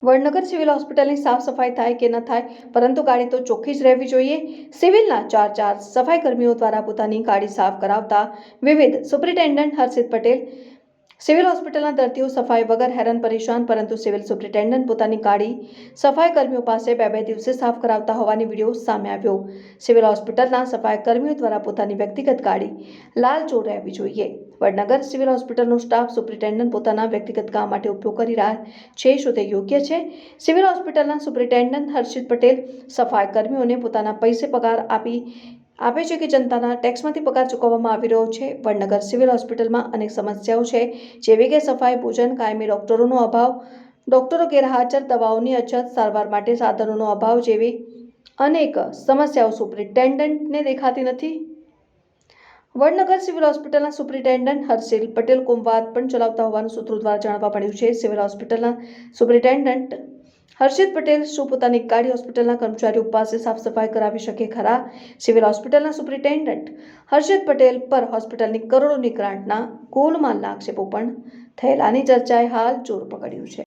Vadnagar civil હોસ્પિટલની સાફ સફાઈ થાય કે ન થાય, પરંતુ ગાડી તો ચોખ્ખી જ રહેવી જોઈએ. સિવિલના ચાર સફાઈ કર્મીઓ દ્વારા પોતાની ગાડી સાફ કરાવતા વિવિધ સુપ્રિન્ટેન્ડન્ટ હર્ષિત પટેલ. સિવિલ હોસ્પિટલના દર્દીઓ સફાઈ વગર હેરાન પરેશાન, પરંતુ સિવિલ સુપ્રિન્ટેન્ડન્ટ પોતાની ગાડી સફાઈ કર્મીઓ પાસે બે દિવસે સાફ કરાવતા હોવાની વિડીયો સામે આવ્યો. સિવિલ હોસ્પિટલના સફાઈ કર્મીઓ દ્વારા પોતાની વ્યક્તિગત ગાડી લાલચોળ રહેવી જોઈએ. વડનગર સિવિલ હોસ્પિટલનો સ્ટાફ સુપ્રિન્ટેન્ડન્ટ પોતાના વ્યક્તિગત કામ માટે ઉપયોગ કરી રહ્યા છે, શું તે યોગ્ય છે? સિવિલ હોસ્પિટલના સુપ્રિન્ટેન્ડન્ટ હર્ષિત પટેલ સફાઈ કર્મીઓને પોતાના પૈસે પગાર આપે છે કે જનતાના ટેક્સમાંથી પગાર ચૂકવવામાં આવી રહ્યો છે? વડનગર સિવિલ હોસ્પિટલમાં અનેક સમસ્યાઓ છે, જેવી કે સફાઈ, ભોજન, કાયમી ડોક્ટરોનો અભાવ, ડોક્ટરો ગેરહાજર, દવાઓની અછત, સારવાર માટે સાધનોનો અભાવ જેવી અનેક સમસ્યાઓ સુપ્રિન્ટેન્ડન્ટને દેખાતી નથી. વડનગર સિવિલ હોસ્પિટલના સુપ્રિન્ટેન્ડન્ટ હર્ષિલ પટેલ કોમવાદ પણ ચલાવતા હોવાનું સૂત્રો દ્વારા જાણવા મળ્યું છે. સિવિલ હોસ્પિટલના સુપ્રિન્ટેન્ડન્ટ હર્ષિત પટેલ શું પોતાની ગાડી હોસ્પિટલના કર્મચારીઓ પાસે સાફ સફાઈ કરાવી શકે ખરા? સિવિલ હોસ્પિટલના સુપ્રિન્ટેન્ડન્ટ હર્ષિત પટેલ પર હોસ્પિટલની કરોડોની ગ્રાન્ટના ગોલમાલના આક્ષેપો પણ થયેલાની ચર્ચાએ હાલ જોર પકડ્યું છે.